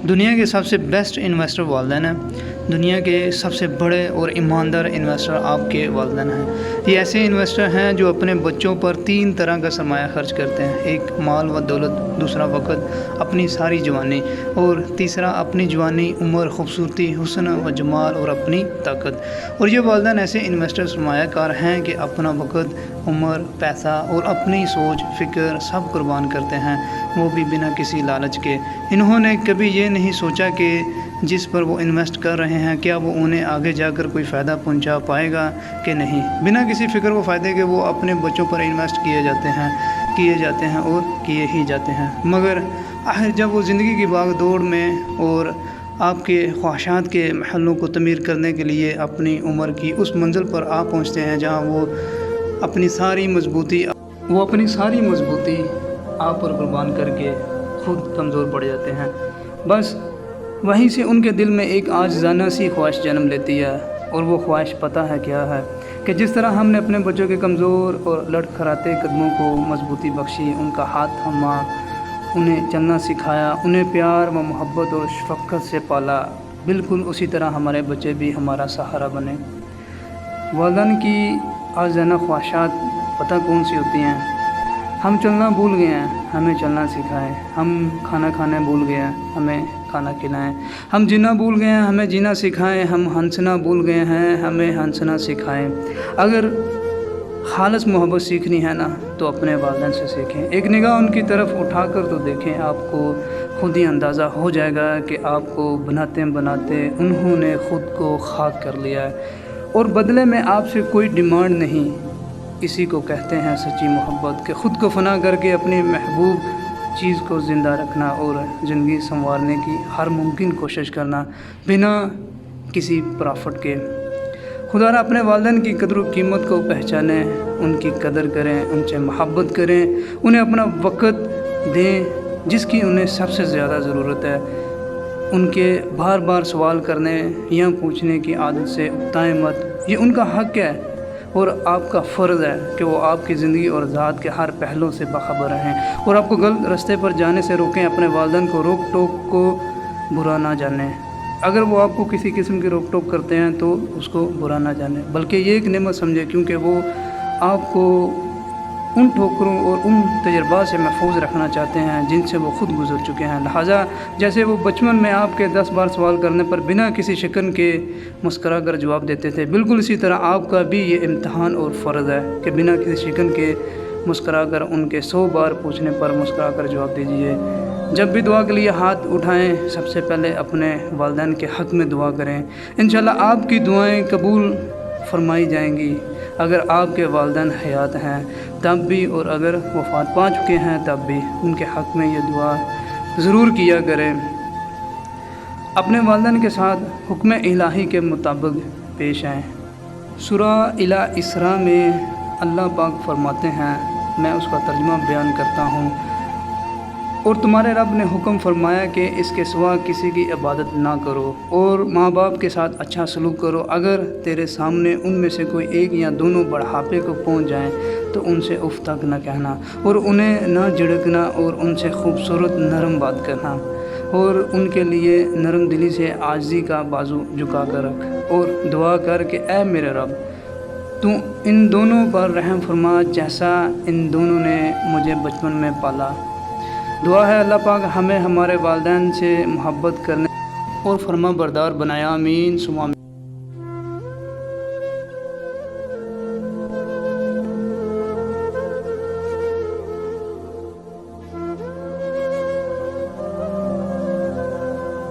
دنیا کے سب سے بیسٹ انویسٹر والدین ہیں۔ دنیا کے سب سے بڑے اور ایماندار انویسٹر آپ کے والدین ہیں۔ یہ ایسے انویسٹر ہیں جو اپنے بچوں پر 3 طرح کا سرمایہ خرچ کرتے ہیں، ایک مال و دولت، دوسرا وقت، اپنی ساری جوانی، اور تیسرا اپنی جوانی، عمر، خوبصورتی، حسن و جمال اور اپنی طاقت۔ اور یہ والدین ایسے انویسٹر سرمایہ کار ہیں کہ اپنا وقت، عمر، پیسہ اور اپنی سوچ، فکر سب قربان کرتے ہیں، وہ بھی بنا کسی لالچ کے۔ انہوں نے کبھی یہ نہیں سوچا کہ جس پر وہ انویسٹ کر رہے ہیں کیا وہ انہیں آگے جا کر کوئی فائدہ پہنچا پائے گا کہ نہیں۔ بنا کسی فکر و فائدے کے وہ اپنے بچوں پر انویسٹ کیے جاتے ہیں اور کیے ہی جاتے ہیں، مگر آخر جب وہ زندگی کی باغ دوڑ میں اور آپ کے خواہشات کے محلوں کو تعمیر کرنے کے لیے اپنی عمر کی اس منزل پر پہنچتے ہیں جہاں وہ اپنی ساری مضبوطی آپ پر قربان کر کے خود کمزور پڑ جاتے ہیں، بس وہیں سے ان کے دل میں ایک عاجزانہ سی خواہش جنم لیتی ہے، اور وہ خواہش پتہ ہے کیا ہے کہ جس طرح ہم نے اپنے بچوں کے کمزور اور لڑکھڑاتے قدموں کو مضبوطی بخشی، ان کا ہاتھ تھاما، انہیں چلنا سکھایا، انہیں پیار و محبت اور شفقت سے پالا، بالکل اسی طرح ہمارے بچے بھی ہمارا سہارا بنے۔ والدین کی عاجزانہ خواہشات پتہ کون سی ہوتی ہیں؟ ہم چلنا بھول گئے ہیں، ہمیں چلنا سکھائیں۔ ہم کھانا کھانا بھول گئے ہیں، ہمیں کھانا کھلائیں۔ ہم جینا بھول گئے ہیں، ہمیں جینا سکھائیں۔ ہم ہنسنا بھول گئے ہیں، ہمیں ہنسنا سکھائیں۔ اگر خالص محبت سیکھنی ہے نا تو اپنے والدین سے سیکھیں۔ ایک نگاہ ان کی طرف اٹھا کر تو دیکھیں، آپ کو خود ہی اندازہ ہو جائے گا کہ آپ کو بناتے بناتے انہوں نے خود کو خاک کر لیا ہے، اور بدلے میں آپ سے کوئی ڈیمانڈ نہیں۔ اسی کو کہتے ہیں سچی محبت، کہ خود کو فنا کر کے اپنی محبوب چیز کو زندہ رکھنا اور زندگی سنوارنے کی ہر ممکن کوشش کرنا بنا کسی پرافٹ کے۔ خدا را اپنے والدین کی قدر و قیمت کو پہچانیں، ان کی قدر کریں، ان سے محبت کریں، انہیں اپنا وقت دیں جس کی انہیں سب سے زیادہ ضرورت ہے۔ ان کے بار بار سوال کرنے یا پوچھنے کی عادت سے اکتائیں مت، یہ ان کا حق ہے، اور آپ کا فرض ہے کہ وہ آپ کی زندگی اور ذات کے ہر پہلو سے باخبر رہیں، اور آپ کو غلط راستے پر جانے سے روکیں۔ اپنے والدین کو روک ٹوک کو برا نہ جانیں۔ اگر وہ آپ کو کسی قسم کی روک ٹوک کرتے ہیں تو اس کو برا نہ جانیں، بلکہ یہ ایک نعمت سمجھیں، کیونکہ وہ آپ کو ان ٹھوکروں اور ان تجربات سے محفوظ رکھنا چاہتے ہیں جن سے وہ خود گزر چکے ہیں۔ لہٰذا جیسے وہ بچپن میں آپ کے 10 بار سوال کرنے پر بنا کسی شکن کے مسکرا کر جواب دیتے تھے، بالکل اسی طرح آپ کا بھی یہ امتحان اور فرض ہے کہ بنا کسی شکن کے مسکرا کر ان کے 100 بار پوچھنے پر مسکرا کر جواب دیجیے۔ جب بھی دعا کے لیے ہاتھ اٹھائیں، سب سے پہلے اپنے والدین کے حق میں دعا کریں، انشاءاللہ آپ کی دعائیں قبول فرمائی جائیں گی۔ اگر آپ کے والدین حیات ہیں تب بھی، اور اگر وفات پا چکے ہیں تب بھی، ان کے حق میں یہ دعا ضرور کیا کریں۔ اپنے والدین کے ساتھ حکم الہی کے مطابق پیش آئیں۔ سورہ الاسراء میں اللہ پاک فرماتے ہیں، میں اس کا ترجمہ بیان کرتا ہوں، اور تمہارے رب نے حکم فرمایا کہ اس کے سوا کسی کی عبادت نہ کرو، اور ماں باپ کے ساتھ اچھا سلوک کرو۔ اگر تیرے سامنے ان میں سے کوئی ایک یا دونوں بڑھاپے کو پہنچ جائیں تو ان سے اف تک نہ کہنا، اور انہیں نہ جھڑکنا، اور ان سے خوبصورت نرم بات کرنا، اور ان کے لیے نرم دلی سے عاجزی کا بازو جھکا کر رکھ، اور دعا کر کہ اے میرے رب، تو ان دونوں پر رحم فرما جیسا ان دونوں نے مجھے بچپن میں پالا۔ دعا ہے اللہ پاک ہمیں ہمارے والدین سے محبت کرنے اور فرما بردار بنایا، آمین ثم آمین۔